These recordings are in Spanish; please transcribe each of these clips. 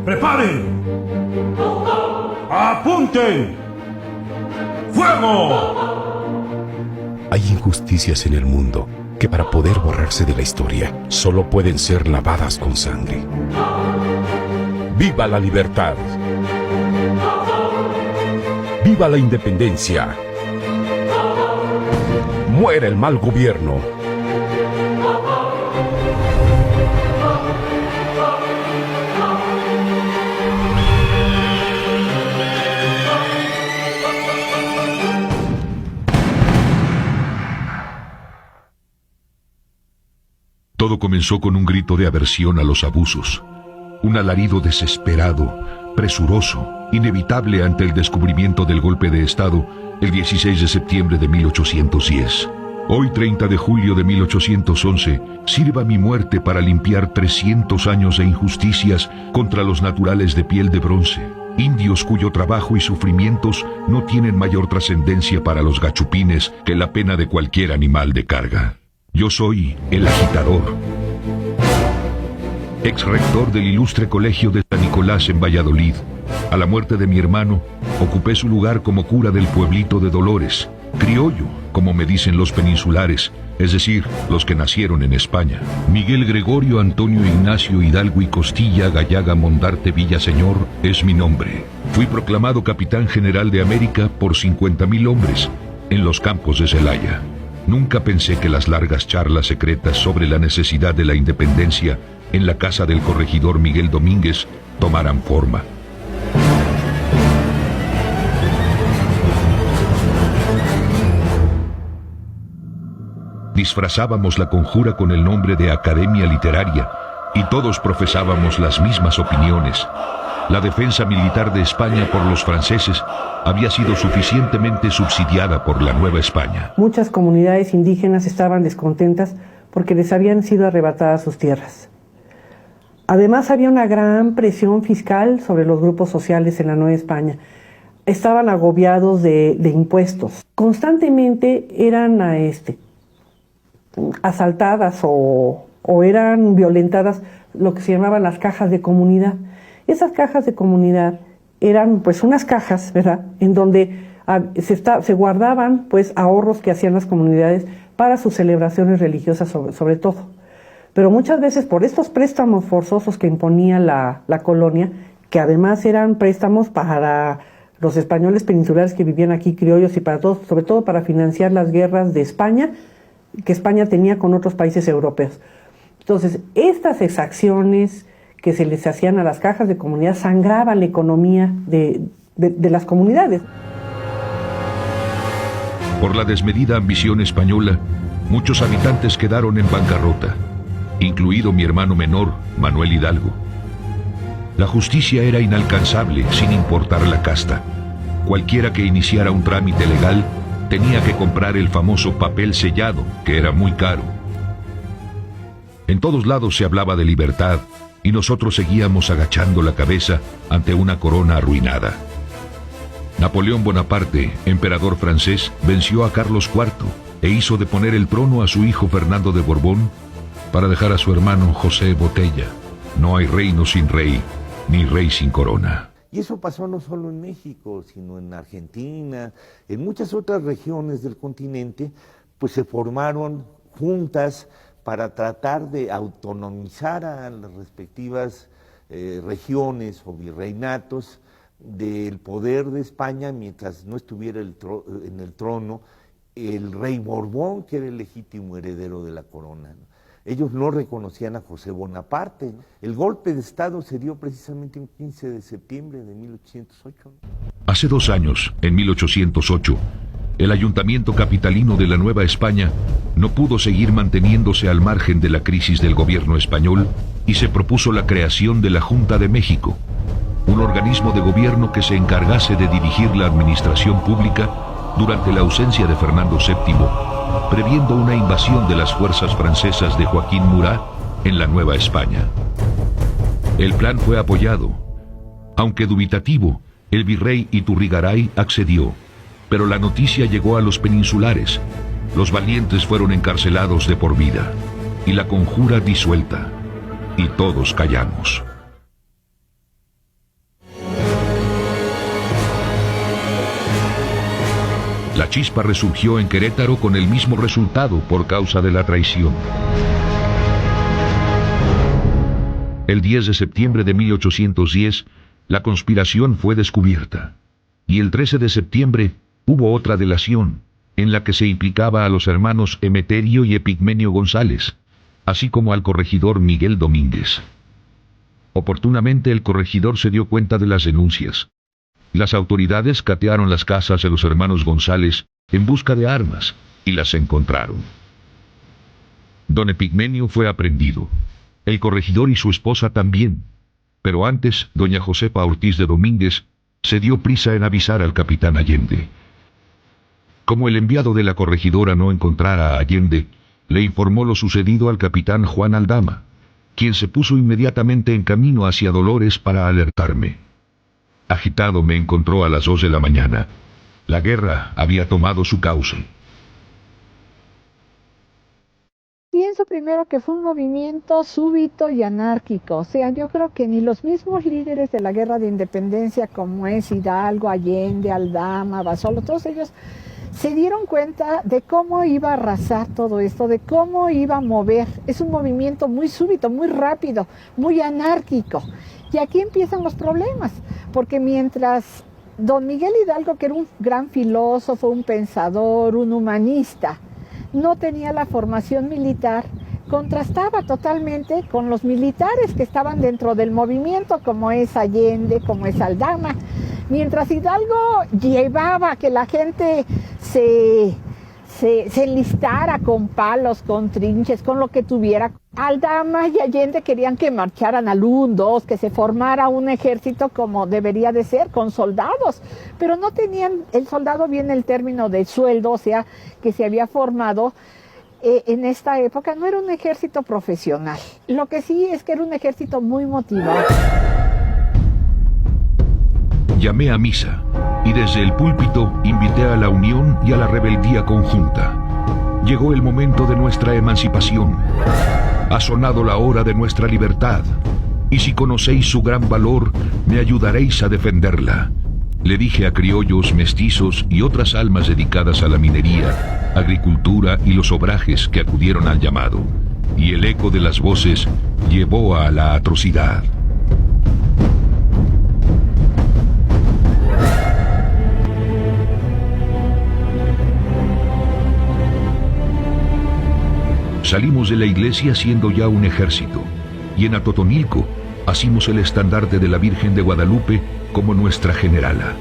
¡Preparen! ¡Apunten! ¡Fuego! Hay injusticias en el mundo que para poder borrarse de la historia solo pueden ser lavadas con sangre. ¡Viva la libertad! ¡Viva la independencia! ¡Muera el mal gobierno! Todo comenzó con un grito de aversión a los abusos, un alarido desesperado, presuroso, inevitable ante el descubrimiento del golpe de Estado el 16 de septiembre de 1810. Hoy, 30 de julio de 1811, sirva mi muerte para limpiar 300 años de injusticias contra los naturales de piel de bronce, indios cuyo trabajo y sufrimientos no tienen mayor trascendencia para los gachupines que la pena de cualquier animal de carga. Yo soy el agitador, ex rector del ilustre colegio de San Nicolás en Valladolid. A la muerte de mi hermano, ocupé su lugar como cura del pueblito de Dolores, criollo, como me dicen los peninsulares, es decir, los que nacieron en España. Miguel Gregorio Antonio Ignacio Hidalgo y Costilla Gallaga Mondarte Villaseñor es mi nombre. Fui proclamado capitán general de América por 50,000 hombres en los campos de Celaya. Nunca pensé que las largas charlas secretas sobre la necesidad de la independencia en la casa del corregidor Miguel Domínguez tomaran forma. Disfrazábamos la conjura con el nombre de Academia Literaria y todos profesábamos las mismas opiniones. La defensa militar de España por los franceses había sido suficientemente subsidiada por la Nueva España. Muchas comunidades indígenas estaban descontentas porque les habían sido arrebatadas sus tierras. Además, había una gran presión fiscal sobre los grupos sociales en la Nueva España. Estaban agobiados de impuestos. Constantemente eran asaltadas o eran violentadas lo que se llamaban las cajas de comunidad. Esas cajas de comunidad eran pues unas cajas, ¿verdad?, en donde se guardaban pues ahorros que hacían las comunidades para sus celebraciones religiosas sobre todo. Pero muchas veces por estos préstamos forzosos que imponía la colonia, que además eran préstamos para los españoles peninsulares que vivían aquí, criollos, y para todos, sobre todo para financiar las guerras de España, que España tenía con otros países europeos. Entonces, estas exacciones que se les hacían a las cajas de comunidad sangraban la economía de las comunidades. Por la desmedida ambición española, muchos habitantes quedaron en bancarrota, incluido mi hermano menor, Manuel Hidalgo. La justicia era inalcanzable sin importar la casta. Cualquiera que iniciara un trámite legal tenía que comprar el famoso papel sellado, que era muy caro. En todos lados se hablaba de libertad, y nosotros seguíamos agachando la cabeza ante una corona arruinada. Napoleón Bonaparte, emperador francés, venció a Carlos IV e hizo deponer el trono a su hijo Fernando de Borbón para dejar a su hermano José Botella. No hay reino sin rey, ni rey sin corona. Y eso pasó no solo en México, sino en Argentina, en muchas otras regiones del continente, pues se formaron juntas para tratar de autonomizar a las respectivas regiones o virreinatos del poder de España mientras no estuviera en el trono el rey Borbón, que era el legítimo heredero de la corona, ¿no? Ellos no reconocían a José Bonaparte, ¿no? El golpe de Estado se dio precisamente el 15 de septiembre de 1808. Hace 2 años, en 1808, el ayuntamiento capitalino de la Nueva España no pudo seguir manteniéndose al margen de la crisis del gobierno español y se propuso la creación de la Junta de México, un organismo de gobierno que se encargase de dirigir la administración pública durante la ausencia de Fernando VII, previendo una invasión de las fuerzas francesas de Joaquín Murat en la Nueva España. El plan fue apoyado. Aunque dubitativo, el virrey Iturrigaray accedió, pero la noticia llegó a los peninsulares. Los valientes fueron encarcelados de por vida, y la conjura disuelta, y todos callamos. La chispa resurgió en Querétaro con el mismo resultado por causa de la traición. El 10 de septiembre de 1810, la conspiración fue descubierta. Y el 13 de septiembre hubo otra delación, en la que se implicaba a los hermanos Emeterio y Epigmenio González, así como al corregidor Miguel Domínguez. Oportunamente el corregidor se dio cuenta de las denuncias. Las autoridades catearon las casas de los hermanos González en busca de armas, y las encontraron. Don Epigmenio fue aprehendido. El corregidor y su esposa también. Pero antes, doña Josefa Ortiz de Domínguez se dio prisa en avisar al capitán Allende. Como el enviado de la corregidora no encontrara a Allende, le informó lo sucedido al capitán Juan Aldama, quien se puso inmediatamente en camino hacia Dolores para alertarme. Agitado me encontró a las 2 de la mañana. La guerra había tomado su cauce. Pienso primero que fue un movimiento súbito y anárquico. O sea, yo creo que ni los mismos líderes de la guerra de independencia, como es Hidalgo, Allende, Aldama, Basolo, todos ellos se dieron cuenta de cómo iba a arrasar todo esto, de cómo iba a mover. Es un movimiento muy súbito, muy rápido, muy anárquico. Y aquí empiezan los problemas, porque mientras don Miguel Hidalgo, que era un gran filósofo, un pensador, un humanista, no tenía la formación militar, contrastaba totalmente con los militares que estaban dentro del movimiento, como es Allende, como es Aldama. Mientras Hidalgo llevaba a que la gente se enlistara con palos, con trinches, con lo que tuviera, Aldama y Allende querían que marcharan al 1, 2, que se formara un ejército como debería de ser, con soldados, pero no tenían, el soldado viene el término de sueldo, o sea, que se había formado en esta época, no era un ejército profesional. Lo que sí es que era un ejército muy motivado. Llamé a misa, y desde el púlpito invité a la unión y a la rebeldía conjunta. Llegó el momento de nuestra emancipación. Ha sonado la hora de nuestra libertad, y si conocéis su gran valor, me ayudaréis a defenderla. Le dije a criollos, mestizos y otras almas dedicadas a la minería, agricultura y los obrajes que acudieron al llamado, y el eco de las voces llevó a la atrocidad. Salimos de la iglesia siendo ya un ejército, y en Atotonilco asimos el estandarte de la Virgen de Guadalupe como nuestra generala.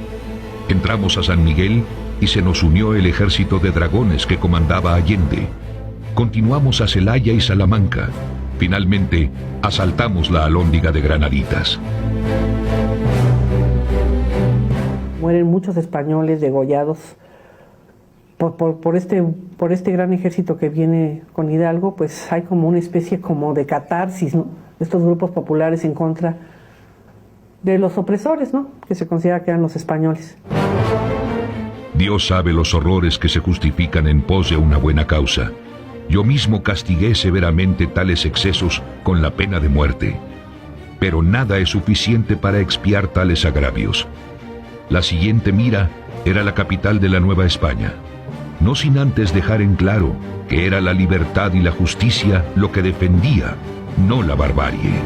Entramos a San Miguel y se nos unió el ejército de dragones que comandaba Allende. Continuamos a Celaya y Salamanca. Finalmente, asaltamos la Alhóndiga de Granaditas. Mueren muchos españoles degollados por este gran ejército que viene con Hidalgo. Pues hay como una especie como de catarsis, ¿no? Estos grupos populares en contra de los opresores, ¿no? Que se considera que eran los españoles. Dios sabe los horrores que se justifican en pos de una buena causa. Yo mismo castigué severamente tales excesos con la pena de muerte. Pero nada es suficiente para expiar tales agravios. La siguiente mira era la capital de la Nueva España, no sin antes dejar en claro que era la libertad y la justicia lo que defendía, no la barbarie.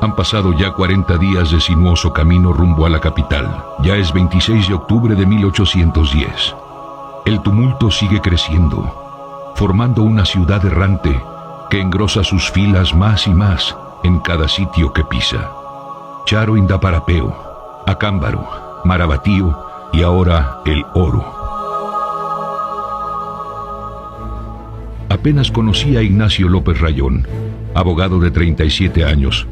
Han pasado ya 40 días de sinuoso camino rumbo a la capital. Ya es 26 de octubre de 1810. El tumulto sigue creciendo, formando una ciudad errante que engrosa sus filas más y más en cada sitio que pisa. Charo Indaparapeo, Acámbaro, Marabatío y ahora El Oro. Apenas conocí a Ignacio López Rayón, abogado de 37 años,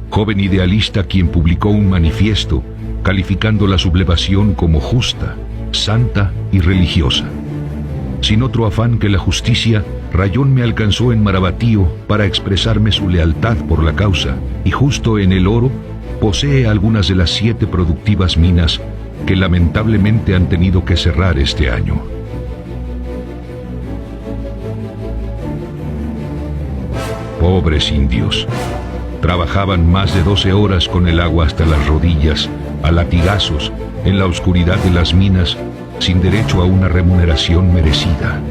joven idealista quien publicó un manifiesto calificando la sublevación como justa, santa y religiosa. Sin otro afán que la justicia, Rayón me alcanzó en Marabatío para expresarme su lealtad por la causa, y justo en El Oro posee algunas de las 7 productivas minas que lamentablemente han tenido que cerrar este año. Pobres indios. Trabajaban más de 12 horas con el agua hasta las rodillas, a latigazos, en la oscuridad de las minas, sin derecho a una remuneración merecida.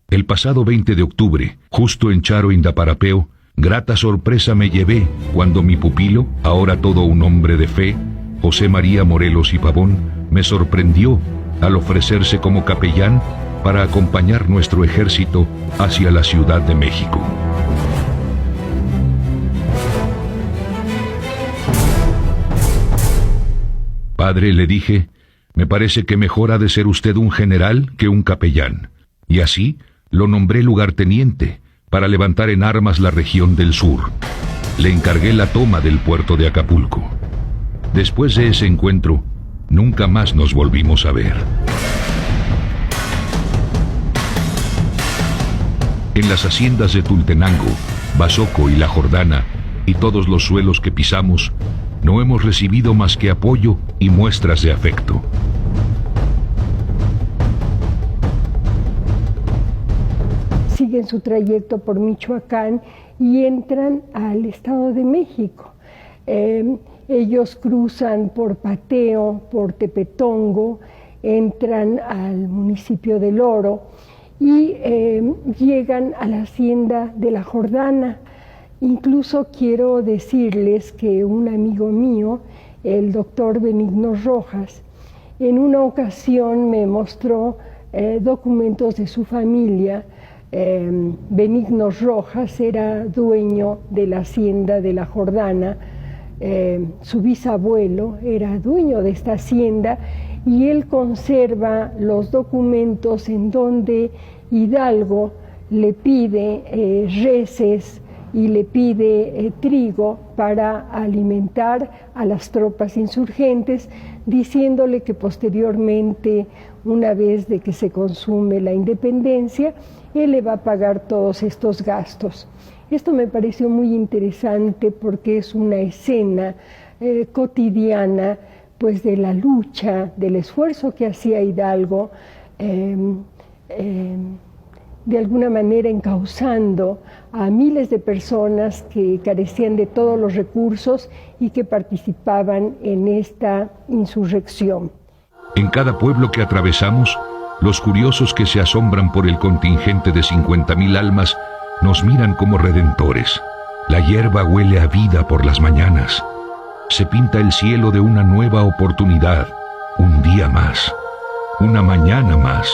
El pasado 20 de octubre, justo en Charo Indaparapeo, grata sorpresa me llevé cuando mi pupilo, ahora todo un hombre de fe, José María Morelos y Pavón, me sorprendió al ofrecerse como capellán para acompañar nuestro ejército hacia la Ciudad de México. Padre, le dije, me parece que mejor ha de ser usted un general que un capellán. Y así lo nombré lugarteniente para levantar en armas la región del sur. Le encargué la toma del puerto de Acapulco. Después de ese encuentro, nunca más nos volvimos a ver. En las haciendas de Tultenango, Basoco y La Jordana, y todos los suelos que pisamos, no hemos recibido más que apoyo y muestras de afecto. Siguen su trayecto por Michoacán y entran al Estado de México. Ellos cruzan por Pateo, por Tepetongo, entran al municipio de Loro y llegan a la hacienda de La Jordana. Incluso quiero decirles que un amigo mío, el doctor Benigno Rojas, en una ocasión me mostró documentos de su familia. Benigno Rojas era dueño de la hacienda de La Jordana, su bisabuelo era dueño de esta hacienda y él conserva los documentos en donde Hidalgo le pide reses y le pide trigo para alimentar a las tropas insurgentes, diciéndole que posteriormente, una vez de que se consume la independencia, él le va a pagar todos estos gastos. Esto me pareció muy interesante porque es una escena cotidiana, pues, de la lucha, del esfuerzo que hacía Hidalgo, de alguna manera encauzando a miles de personas que carecían de todos los recursos y que participaban en esta insurrección. En cada pueblo que atravesamos, los curiosos que se asombran por el contingente de 50,000 almas nos miran como redentores. La hierba huele a vida por las mañanas. Se pinta el cielo de una nueva oportunidad, un día más, una mañana más.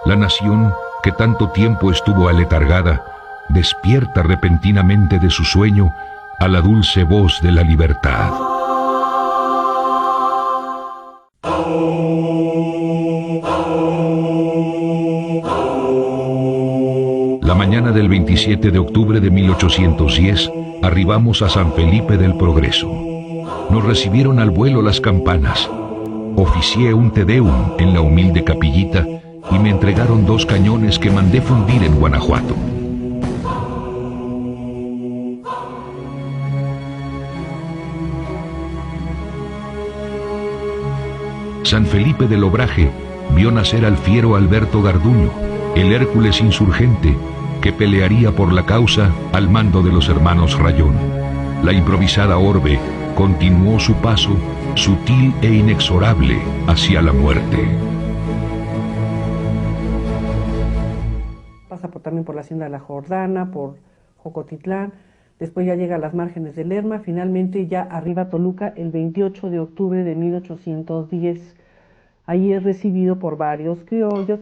La nación, que tanto tiempo estuvo aletargada, despierta repentinamente de su sueño a la dulce voz de la libertad. La mañana del 27 de octubre de 1810, arribamos a San Felipe del Progreso. Nos recibieron al vuelo las campanas. Oficié un Te Deum en la humilde capillita y me entregaron 2 cañones que mandé fundir en Guanajuato. San Felipe del Obraje vio nacer al fiero Alberto Garduño, el Hércules insurgente que pelearía por la causa al mando de los hermanos Rayón. La improvisada orbe continuó su paso, sutil e inexorable, hacia la muerte. Pasa también por la hacienda de La Jordana, por Jocotitlán, después ya llega a las márgenes del Lerma, finalmente ya arriba a Toluca el 28 de octubre de 1810. Ahí es recibido por varios criollos.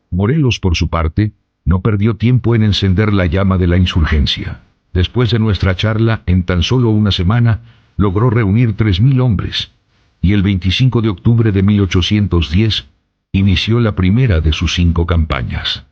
Morelos, por su parte, no perdió tiempo en encender la llama de la insurgencia. Después de nuestra charla, en tan solo una semana, logró reunir 3,000 hombres, y el 25 de octubre de 1810 inició la primera de sus 5 campañas.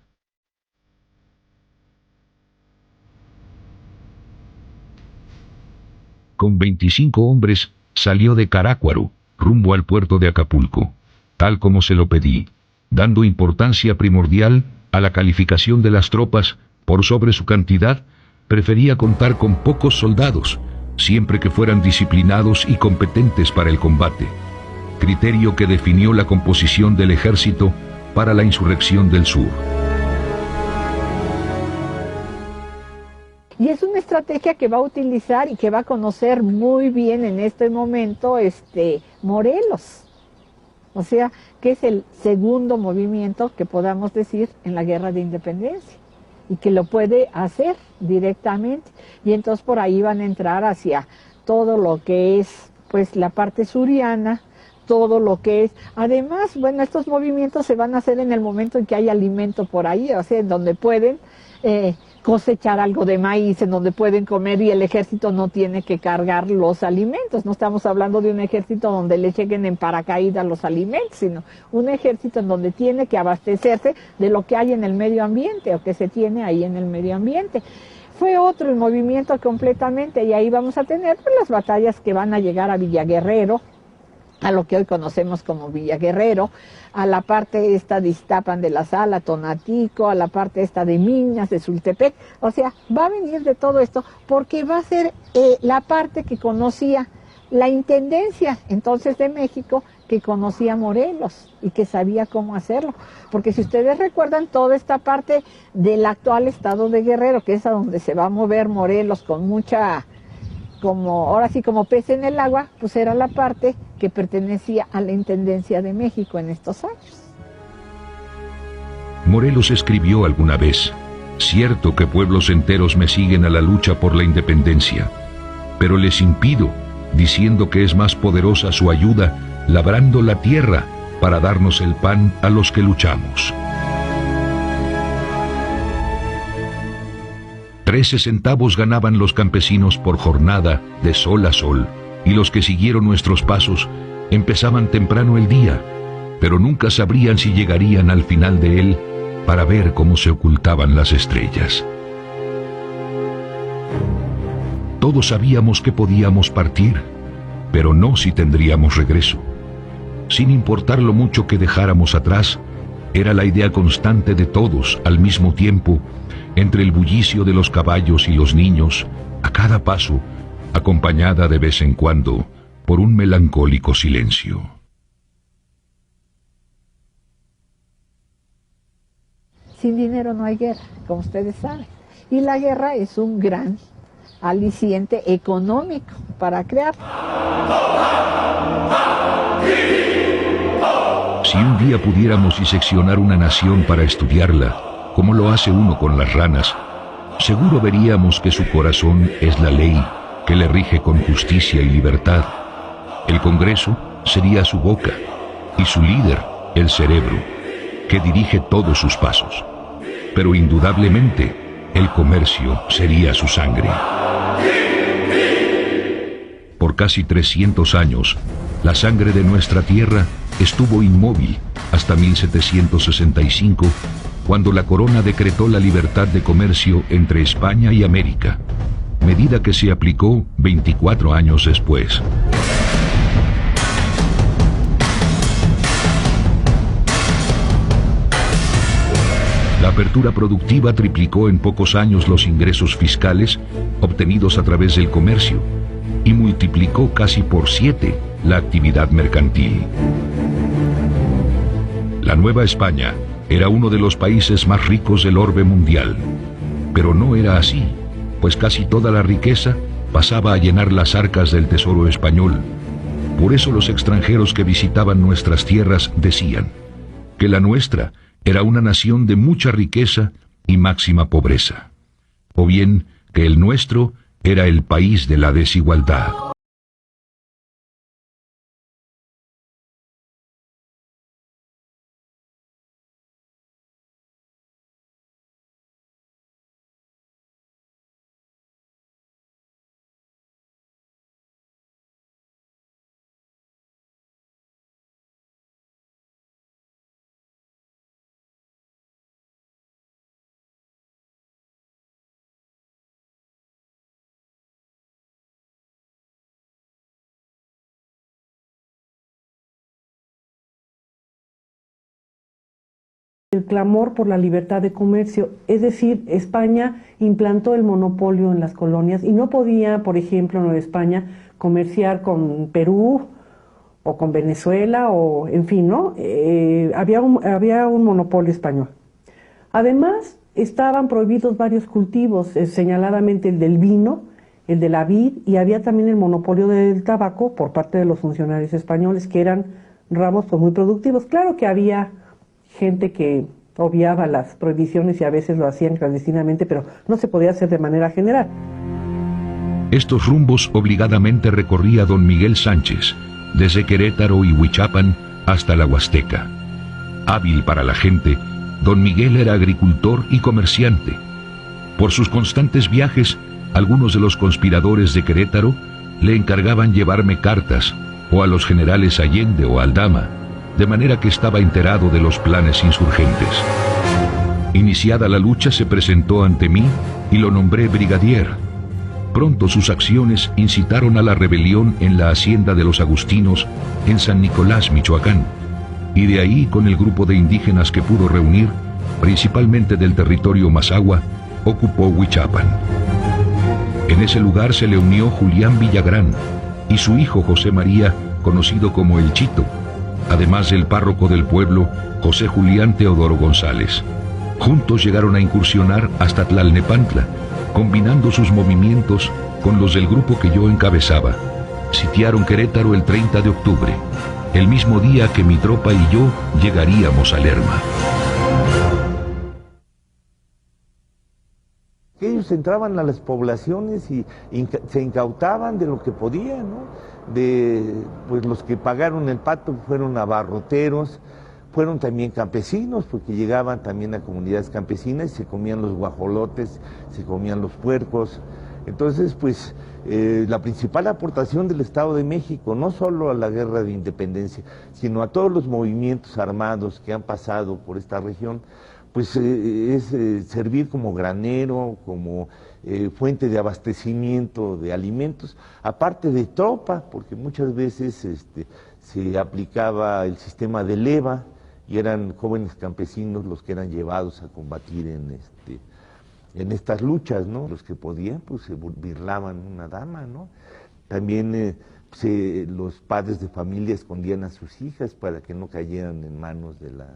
Con 25 hombres, salió de Carácuaro, rumbo al puerto de Acapulco, tal como se lo pedí, dando importancia primordial a la calificación de las tropas por sobre su cantidad. Prefería contar con pocos soldados, siempre que fueran disciplinados y competentes para el combate, criterio que definió la composición del ejército para la insurrección del sur. Y es una estrategia que va a utilizar y que va a conocer muy bien en este momento Morelos. O sea, que es el segundo movimiento que podamos decir en la Guerra de Independencia y que lo puede hacer directamente. Y entonces por ahí van a entrar hacia todo lo que es pues la parte suriana, todo lo que es. Además, bueno, estos movimientos se van a hacer en el momento en que hay alimento por ahí, o sea, en donde pueden cosechar algo de maíz, en donde pueden comer y el ejército no tiene que cargar los alimentos. No estamos hablando de un ejército donde le lleguen en paracaídas los alimentos, sino un ejército en donde tiene que abastecerse de lo que hay en el medio ambiente o que se tiene ahí en el medio ambiente. Fue otro el movimiento completamente y ahí vamos a tener pues, las batallas que van a llegar a Villaguerrero, a lo que hoy conocemos como Villaguerrero, a la parte esta de Iztapan de la Sala, Tonatico, a la parte esta de Miñas, de Sultepec. O sea, va a venir de todo esto porque va a ser la parte que conocía la Intendencia entonces de México, que conocía Morelos y que sabía cómo hacerlo. Porque si ustedes recuerdan toda esta parte del actual estado de Guerrero, que es a donde se va a mover Morelos con mucha, como ahora sí como pez en el agua, pues era la parte que pertenecía a la Intendencia de México en estos años. Morelos escribió alguna vez: cierto que pueblos enteros me siguen a la lucha por la independencia, pero les impido, diciendo que es más poderosa su ayuda labrando la tierra para darnos el pan a los que luchamos. 13 centavos ganaban los campesinos por jornada de sol a sol, y los que siguieron nuestros pasos empezaban temprano el día, pero nunca sabrían si llegarían al final de él para ver cómo se ocultaban las estrellas. Todos sabíamos que podíamos partir, pero no si tendríamos regreso. Sin importar lo mucho que dejáramos atrás, era la idea constante de todos al mismo tiempo, entre el bullicio de los caballos y los niños, a cada paso, acompañada de vez en cuando por un melancólico silencio. Sin dinero no hay guerra, como ustedes saben. Y la guerra es un gran aliciente económico para crear. Si un día pudiéramos diseccionar una nación para estudiarla, como lo hace uno con las ranas, seguro veríamos que su corazón es la ley, que le rige con justicia y libertad. El Congreso sería su boca, y su líder, el cerebro, que dirige todos sus pasos. Pero indudablemente, el comercio sería su sangre. Por casi 300 años, la sangre de nuestra tierra estuvo inmóvil hasta 1765, cuando la corona decretó la libertad de comercio entre España y América, medida que se aplicó 24 años después. La apertura productiva triplicó en pocos años los ingresos fiscales obtenidos a través del comercio y multiplicó casi por 7 la actividad mercantil. La Nueva España era uno de los países más ricos del orbe mundial, pero no era así, pues casi toda la riqueza pasaba a llenar las arcas del tesoro español. Por eso los extranjeros que visitaban nuestras tierras decían que la nuestra era una nación de mucha riqueza y máxima pobreza, o bien que el nuestro era el país de la desigualdad. El clamor por la libertad de comercio, es decir, España implantó el monopolio en las colonias y no podía, por ejemplo, Nueva España comerciar con Perú, o con Venezuela, o en fin, ¿no? Había un monopolio español. Además, estaban prohibidos varios cultivos, señaladamente el del vino, el de la vid, y había también el monopolio del tabaco por parte de los funcionarios españoles, que eran ramos pues muy productivos. Claro que había gente que obviaba las prohibiciones y a veces lo hacían clandestinamente, pero no se podía hacer de manera general. Estos rumbos obligadamente recorría don Miguel Sánchez, desde Querétaro y Huichapan hasta la Huasteca. Hábil para la gente, don Miguel era agricultor y comerciante. Por sus constantes viajes, algunos de los conspiradores de Querétaro le encargaban llevarme cartas, o a los generales Allende o Aldama, de manera que estaba enterado de los planes insurgentes. Iniciada la lucha, se presentó ante mí y lo nombré brigadier. Pronto sus acciones incitaron a la rebelión en la hacienda de los agustinos en San Nicolás, Michoacán, y de ahí, con el grupo de indígenas que pudo reunir, principalmente del territorio Mazahua, ocupó Huichapan. En ese lugar se le unió Julián Villagrán y su hijo José María, conocido como El Chito, además del párroco del pueblo, José Julián Teodoro González. Juntos llegaron a incursionar hasta Tlalnepantla, combinando sus movimientos con los del grupo que yo encabezaba. Sitiaron Querétaro el 30 de octubre, el mismo día que mi tropa y yo llegaríamos a Lerma. Ellos entraban a las poblaciones y se incautaban de lo que podían, ¿no? Pues los que pagaron el pato fueron abarroteros, fueron también campesinos, porque llegaban también a comunidades campesinas y se comían los guajolotes, se comían los puercos. Entonces, pues, la principal aportación del Estado de México, no solo a la guerra de independencia, sino a todos los movimientos armados que han pasado por esta región, pues es servir como granero, como fuente de abastecimiento de alimentos, aparte de tropa, porque muchas veces se aplicaba el sistema de leva y eran jóvenes campesinos los que eran llevados a combatir en estas luchas, ¿no? Los que podían, pues se birlaban una dama, ¿no? También los padres de familia escondían a sus hijas para que no cayeran en manos de la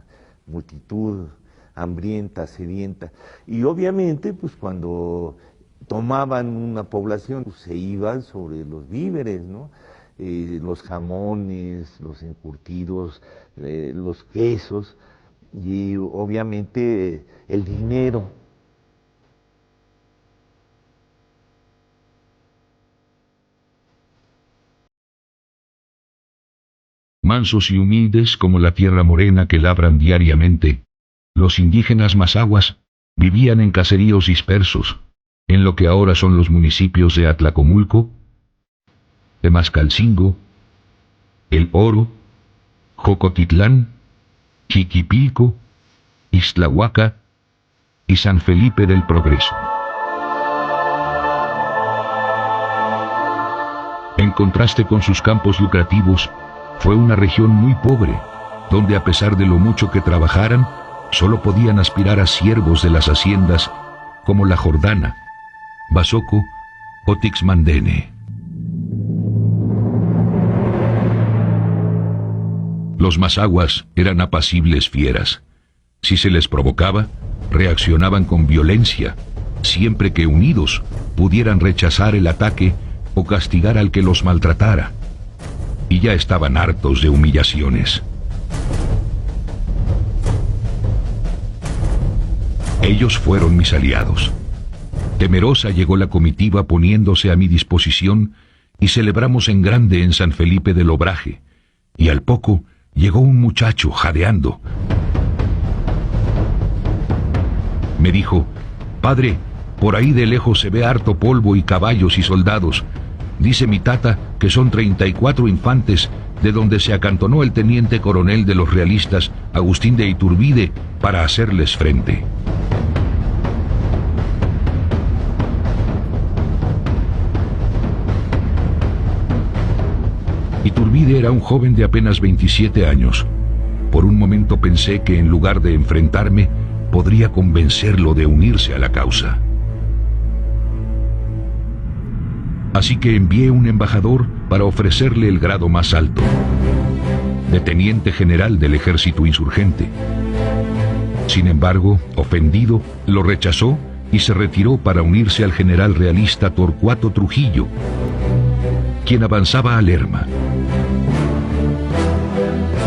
multitud hambrienta, sedienta. Y obviamente, pues cuando tomaban una población, pues, se iban sobre los víveres, ¿no? Los jamones, los encurtidos, los quesos y obviamente el dinero. Mansos y humildes como la tierra morena que labran diariamente, los indígenas mazahuas vivían en caseríos dispersos, en lo que ahora son los municipios de Atlacomulco, Temascalcingo, El Oro, Jocotitlán, Jiquipilco, Ixtlahuaca y San Felipe del Progreso. En contraste con sus campos lucrativos, fue una región muy pobre, donde a pesar de lo mucho que trabajaran, solo podían aspirar a siervos de las haciendas como La Jordana, Basoco o Tixmandene. Los mazahuas eran apacibles fieras. Si se les provocaba, reaccionaban con violencia, siempre que unidos pudieran rechazar el ataque o castigar al que los maltratara. Y ya estaban hartos de humillaciones. Ellos fueron mis aliados. Temerosa llegó la comitiva poniéndose a mi disposición y celebramos en grande en San Felipe del Obraje, y al poco llegó un muchacho jadeando. Me dijo: «Padre, por ahí de lejos se ve harto polvo y caballos y soldados. Dice mi tata que son 34 infantes de donde se acantonó el teniente coronel de los realistas, Agustín de Iturbide, para hacerles frente». Iturbide era un joven de apenas 27 años. Por un momento pensé que en lugar de enfrentarme, podría convencerlo de unirse a la causa. Así que envié un embajador para ofrecerle el grado más alto, de teniente general del ejército insurgente. Sin embargo, ofendido, lo rechazó y se retiró para unirse al general realista Torcuato Trujillo, quien avanzaba a Lerma.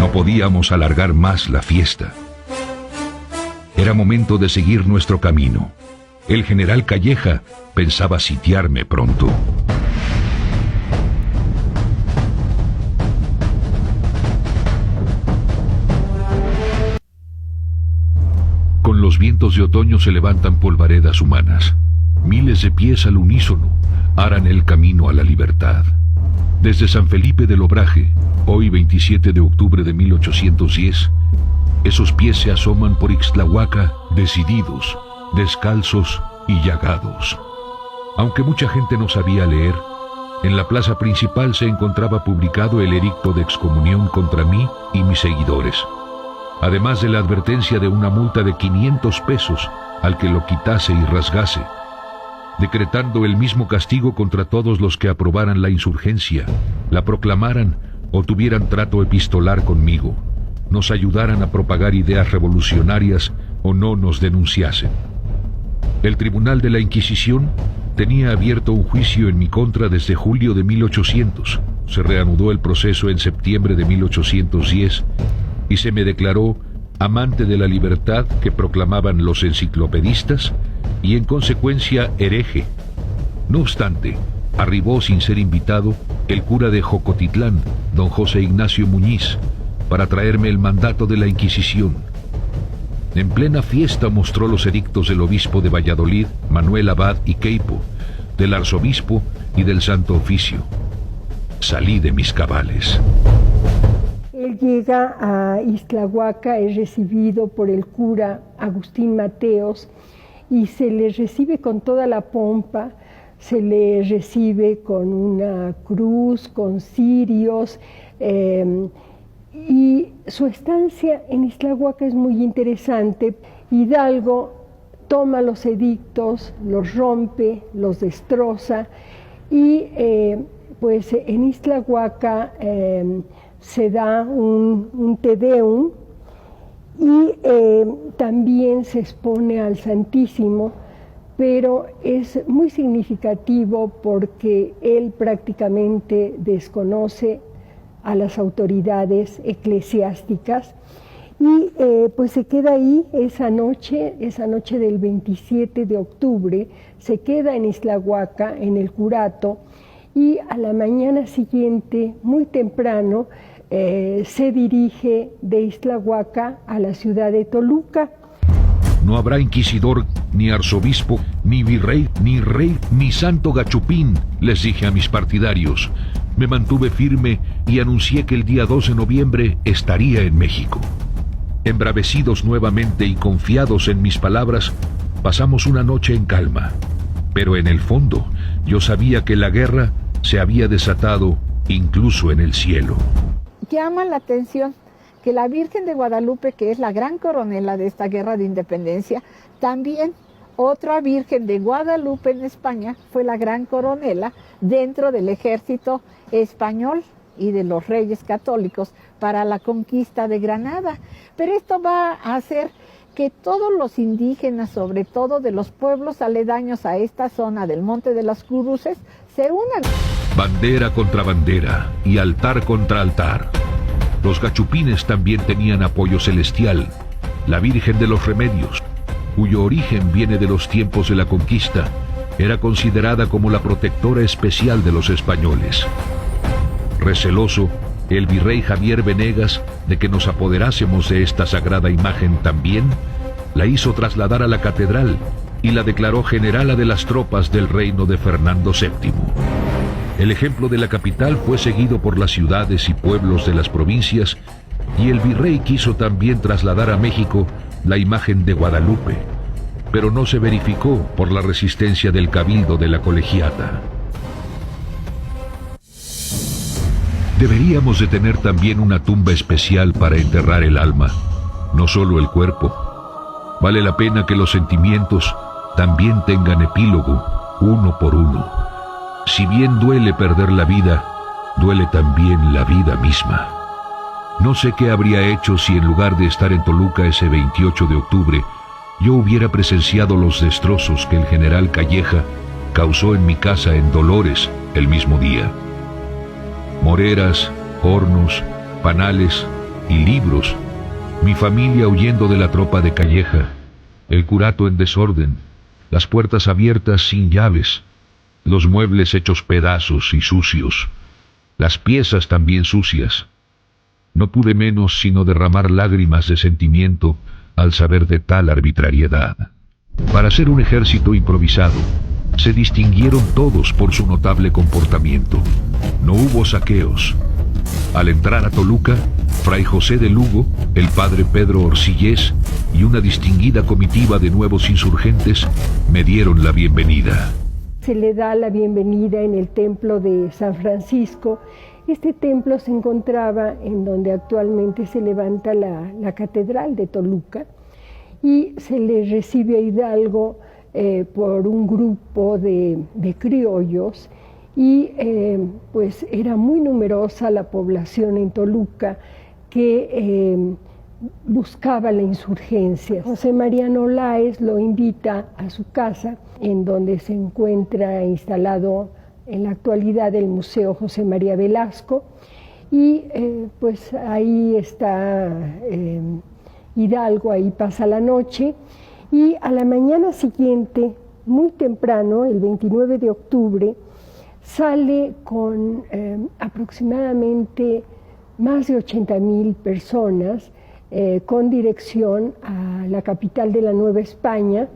No podíamos alargar más la fiesta. Era momento de seguir nuestro camino. El general Calleja pensaba sitiarme pronto. Con los vientos de otoño se levantan polvaredas humanas. Miles de pies al unísono aran el camino a la libertad. Desde San Felipe del Obraje, hoy 27 de octubre de 1810, esos pies se asoman por Ixtlahuaca decididos, descalzos y llagados. Aunque mucha gente no sabía leer, en la plaza principal se encontraba publicado el edicto de excomunión contra mí y mis seguidores, además de la advertencia de una multa de 500 pesos al que lo quitase y rasgase, decretando el mismo castigo contra todos los que aprobaran la insurgencia, la proclamaran o tuvieran trato epistolar conmigo, nos ayudaran a propagar ideas revolucionarias o no nos denunciasen. El Tribunal de la Inquisición tenía abierto un juicio en mi contra desde julio de 1800. Se reanudó el proceso en septiembre de 1810 y se me declaró amante de la libertad que proclamaban los enciclopedistas y en consecuencia hereje. No obstante, arribó sin ser invitado el cura de Jocotitlán, don José Ignacio Muñiz, para traerme el mandato de la Inquisición. En plena fiesta mostró los edictos del obispo de Valladolid, Manuel Abad y Queipo, del arzobispo y del Santo Oficio. Salí de mis cabales. Él llega a Ixtlahuaca, es recibido por el cura Agustín Mateos y se le recibe con toda la pompa, se le recibe con una cruz, con cirios, y su estancia en Ixtlahuaca es muy interesante. Hidalgo toma los edictos, los rompe, los destroza y pues en Ixtlahuaca se da un Te Deum y también se expone al Santísimo, pero es muy significativo porque él prácticamente desconoce a las autoridades eclesiásticas y pues se queda ahí esa noche del 27 de octubre, se queda en Ixtlahuaca, en el curato, y a la mañana siguiente, muy temprano, se dirige de Ixtlahuaca a la ciudad de Toluca. No habrá inquisidor, ni arzobispo, ni virrey, ni rey, ni santo gachupín, les dije a mis partidarios. Me mantuve firme y anuncié que el día 2 de noviembre estaría en México. Embravecidos nuevamente y confiados en mis palabras, pasamos una noche en calma. Pero en el fondo, yo sabía que la guerra se había desatado incluso en el cielo. Llama la atención que la Virgen de Guadalupe, que es la gran coronela de esta guerra de independencia, también otra Virgen de Guadalupe en España fue la gran coronela dentro del ejército español y de los reyes católicos para la conquista de Granada. Pero esto va a hacer que todos los indígenas, sobre todo de los pueblos aledaños a esta zona del Monte de las Cruces, se unan. Bandera contra bandera y altar contra altar. Los gachupines también tenían apoyo celestial, la Virgen de los Remedios, cuyo origen viene de los tiempos de la conquista, era considerada como la protectora especial de los españoles. Receloso, el virrey Javier Venegas de que nos apoderásemos de esta sagrada imagen también, la hizo trasladar a la catedral y la declaró generala de las tropas del reino de Fernando VII. El ejemplo de la capital fue seguido por las ciudades y pueblos de las provincias, y el virrey quiso también trasladar a México la imagen de Guadalupe, pero no se verificó por la resistencia del cabildo de la colegiata. Deberíamos de tener también una tumba especial para enterrar el alma, no solo el cuerpo. Vale la pena que los sentimientos también tengan epílogo, uno por uno. Si bien duele perder la vida, duele también la vida misma. No sé qué habría hecho si en lugar de estar en Toluca ese 28 de octubre, yo hubiera presenciado los destrozos que el general Calleja causó en mi casa en Dolores el mismo día. Moreras, hornos, panales y libros, mi familia huyendo de la tropa de Calleja, el curato en desorden, las puertas abiertas sin llaves, los muebles hechos pedazos y sucios, las piezas también sucias. No pude menos sino derramar lágrimas de sentimiento al saber de tal arbitrariedad. Para ser un ejército improvisado, se distinguieron todos por su notable comportamiento. No hubo saqueos. Al entrar a Toluca, Fray José de Lugo, el padre Pedro Orcillés y una distinguida comitiva de nuevos insurgentes me dieron la bienvenida. Se le da la bienvenida en el templo de San Francisco. Este templo se encontraba en donde actualmente se levanta la catedral de Toluca, y se le recibe a Hidalgo por un grupo de criollos, y pues era muy numerosa la población en Toluca que buscaba la insurgencia. José Mariano Olaes lo invita a su casa, en donde se encuentra instalado en la actualidad el Museo José María Velasco, y pues ahí está Hidalgo, ahí pasa la noche, y a la mañana siguiente, muy temprano, el 29 de octubre, sale con aproximadamente más de 80,000 personas con dirección a la capital de la Nueva España.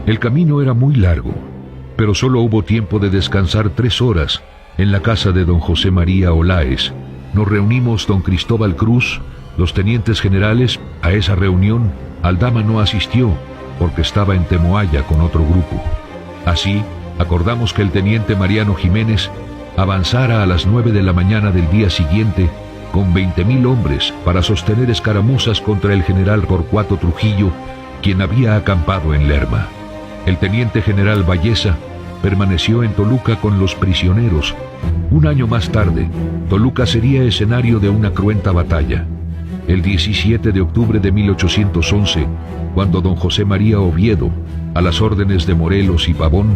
El camino era muy largo, pero solo hubo tiempo de descansar 3 horas en la casa de don José María Olaes. Nos reunimos don Cristóbal Cruz, los tenientes generales. A esa reunión Aldama no asistió porque estaba en Temoaya con otro grupo. Así, acordamos que el teniente Mariano Jiménez avanzara a las 9 de la mañana del día siguiente con 20,000 hombres para sostener escaramuzas contra el general Torcuato Trujillo, quien había acampado en Lerma. El teniente general Vallesa permaneció en Toluca con los prisioneros. Un año más tarde, Toluca sería escenario de una cruenta batalla. El 17 de octubre de 1811, cuando don José María Oviedo, a las órdenes de Morelos y Pavón,